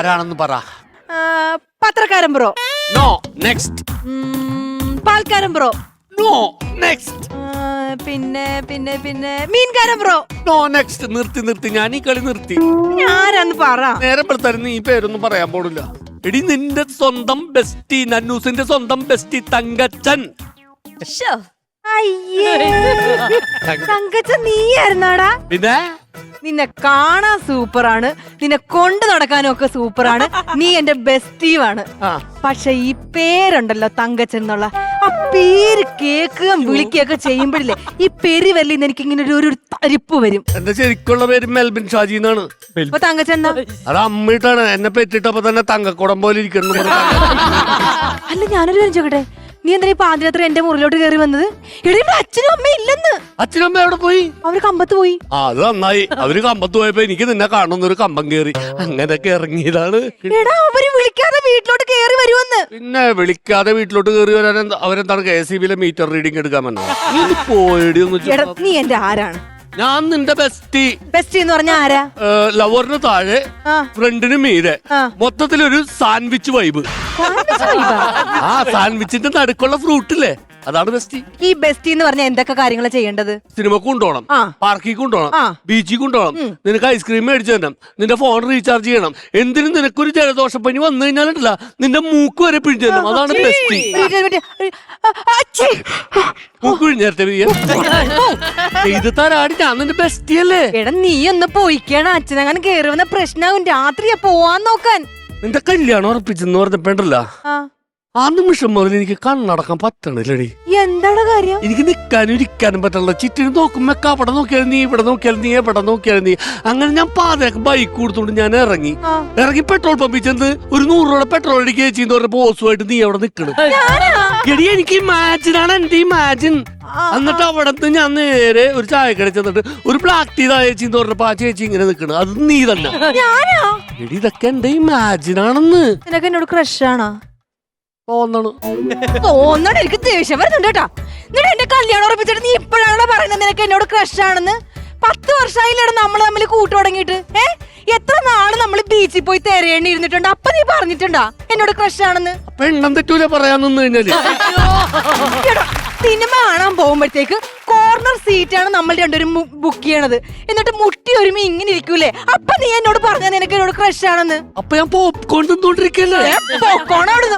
ആരാണെന്ന് പറ. പത്രക്കാരൻ ബ്രോ. നോ. നെക്സ്റ്റ്. പാൽക്കാരൻ ബ്രോ. നോ. നെക്സ്റ്റ്. പിന്നെ പിന്നെ പിന്നെ മീൻകാരൻ ബ്രോ. നോ. നെക്സ്റ്റ്. നിർത്തി ഞാൻ ഈ കളി നിർത്തി. ആരാന്ന് പറ. നേരെ പെടുത്തായിരുന്നു ഈ പേരൊന്നും പറയാൻ പോടില്ല. എടി നിന്റെ സ്വന്തം ബെസ്റ്റി, നന്നൂസിന്റെ സ്വന്തം ബെസ്റ്റി തങ്കച്ചൻ. അയ്യേ തങ്കച്ചൻ നീയായിരുന്നാടാ? പിന്നെ നിന്നെ കാണാൻ സൂപ്പറാണ്, നിന്നെ കൊണ്ടു നടക്കാനും ഒക്കെ സൂപ്പറാണ്, നീ എന്റെ ബെസ്റ്റീവാണ്. പക്ഷെ ഈ പേരുണ്ടല്ലോ തങ്കച്ചൻ എന്നുള്ള ആ പേര് കേൾക്കുകയും വിളിക്കുകയൊക്കെ ചെയ്യുമ്പോഴില്ലേ ഈ പെരുവല്ലിന്ന് എനിക്ക് ഇങ്ങനെ ഒരു തരിപ്പ് വരും. എന്റെ ശരിക്കുള്ള പേര് മെൽബിൻ ഷാജി എന്നാണ്. ഇപ്പൊ തങ്കച്ചൻ എന്താ? അത് അമ്മയിട്ടാണ് എന്നെ പെറ്റിട്ടപ്പോ തന്നെ തങ്കക്കുടം പോലെ ഇരിക്കണം. അല്ല ഞാനൊരു കാര്യം ചോദിക്കട്ടെ, നീ എന്തിനാ ഈ പാതിരാത്രി എന്റെ മുറിലോട്ട് കയറി വന്നത്? എടീ അച്ഛനും അമ്മയും ഇല്ലെന്ന്. അച്ഛനും അമ്മ എവിടെ പോയി? അവര് കമ്പത്ത് പോയി. അത് നന്നായി. അവര് കമ്പത്ത് പോയപ്പോ എനിക്ക് നിന്നെ കാണുന്നൊരു കമ്പം കേറി അങ്ങനെയൊക്കെ ഇറങ്ങിയതാണ്. എടാ അവര് വിളിക്കാതെ വീട്ടിലോട്ട് കയറി വരുമെന്ന്. പിന്നെ വിളിക്കാതെ വീട്ടിലോട്ട് കയറി വരാൻ അവരെന്താണ് KSEBിലെ മീറ്റർ റീഡിംഗ് എടുക്കാൻ വന്നത്? നീ പോയടി ഒന്ന്. നീ എന്റെ ആരാണ്? ഞാൻ നിന്റെ ബെസ്റ്റി. ബെസ്റ്റി എന്ന് പറഞ്ഞ ആരാ? ലവറിന് താഴെ ഫ്രണ്ടിന് മീതെ മൊത്തത്തിലൊരു സാൻഡ്വിച്ച് വൈബ്. ആ സാൻഡ്വിച്ചിന്റെ നടുക്കുള്ള ഫ്രൂട്ടില്ലേ, അതാണ് ബെസ്റ്റി. ഈ ബെസ്റ്റി എന്ന് പറഞ്ഞാൽ എന്തൊക്കെ കാര്യങ്ങൾ ചെയ്യേണ്ടത്? സിനിമക്ക് കൊണ്ടുപോകണം, പാർക്കിൽ കൊണ്ടുപോകണം, ബീച്ചിൽ കൊണ്ടുപോകണം, നിനക്ക് ഐസ്ക്രീം മേടിച്ചു തരണം, നിന്റെ ഫോൺ റീചാർജ് ചെയ്യണം, എന്തിനും നിനക്കൊരു ജലദോഷപ്പനി വന്നു കഴിഞ്ഞാലുണ്ടല്ല നിന്റെ മൂക്ക് വരെ പിഴിഞ്ഞു തരണം. അതാണ് ബെസ്റ്റി. മൂക്ക് പിഴിഞ്ഞേരത്തെ ഇത് തരാടി ഞാൻ നിന്റെ ബെസ്റ്റി അല്ലേ? എടാ നീ ഒന്ന് പോയിക്കാണ്, അച്ഛനങ്ങനെ കേറി വന്ന പ്രശ്നമാകും. രാത്രിയാ പോവാൻ നോക്കാൻ. നിന്റെ കല്യാണം ഉറപ്പിച്ചെന്ന് പറഞ്ഞപ്പോണ്ടല്ല ആ നിമിഷം മുതൽ എനിക്ക് കണ്ണടക്കാൻ പറ്റണില്ലടി. എന്താണ് കാര്യം? എനിക്ക് നിൽക്കാനും ഇരിക്കാനും പറ്റണില്ല. ചുറ്റിന് നോക്കുമ്പോ അവിടെ നോക്കിയാലും നീ, ഇവിടെ നോക്കിയാലും നീ, എവിടെ നോക്കിയാലും നീ. അങ്ങനെ ഞാൻ പാതയൊക്കെ ബൈക്ക് കൊടുത്തോണ്ട് ഞാൻ ഇറങ്ങി പെട്രോൾ പമ്പിൽ ചെന്ന് ഒരു 100 രൂപ പെട്രോൾ അടിക്കുക ചെയ്യുന്ന പറഞ്ഞ ബോസുമായിട്ട് നീ അവിടെ നിൽക്കണം. എടി എനിക്ക് ഇമാജിനാണ് എന്റെ ഇമാജിൻ. എന്നിട്ട് അവിടെ നിന്ന് ഞാൻ നേരെ ഒരു ചായക്കട ചെന്നിട്ട് ഒരു ബ്ലാക്ക് ടീ ചേച്ചിന്ന് പറഞ്ഞപ്പോ ആ ചേച്ചി ഇങ്ങനെ നിൽക്കണം. അത് നീ തന്നെ. എടി ഇതൊക്കെ എന്റെ ഇമാജിനാണെന്ന്. നിനക്ക് എന്നോട് ക്രഷാണോ? തോന്നണം. എനിക്ക് ദേഷ്യം വരുന്നുണ്ട് കേട്ടാ. എന്നിട്ട് എന്റെ കല്യാണം ഉറപ്പിച്ചിട്ട് നീ ഇപ്പോഴാണോ പറയുന്നത് നിനക്ക് എന്നോട് ക്രഷാണെന്ന്? 10 വർഷമായില്ലേടാ നമ്മൾ തമ്മിൽ കൂട്ടു തുടങ്ങിയിട്ട്. എത്ര നാള് നമ്മൾ ബീച്ചിൽ പോയി തിരയേണ്ടി ഇരുന്നിട്ടുണ്ട്. അപ്പൊ നീ പറഞ്ഞിട്ടുണ്ടാ എന്നോട് ക്രഷാണെന്ന്? അപ്പൊ എണ്ണം തെറ്റൂല പറയാൻ നിന്ന് കഴിഞ്ഞാല്. സിനിമ കാണാൻ പോകുമ്പോഴത്തേക്ക് കോർണർ സീറ്റാണ് നമ്മൾ രണ്ടുപേരും ബുക്ക് ചെയ്യണത്. എന്നിട്ട് മുട്ടി ഒരുമി ഇങ്ങനെ ഇരിക്കൂലേ, അപ്പൊ നീ എന്നോട് പറഞ്ഞ നിനക്ക് എന്നോട് ക്രഷ് ആണെന്ന്. അപ്പൊ ഞാൻ പോപ്കോൺ തിന്നോണ്ടിരിക്കല്ലേ? പോപ്കോൺ അവിടുന്ന്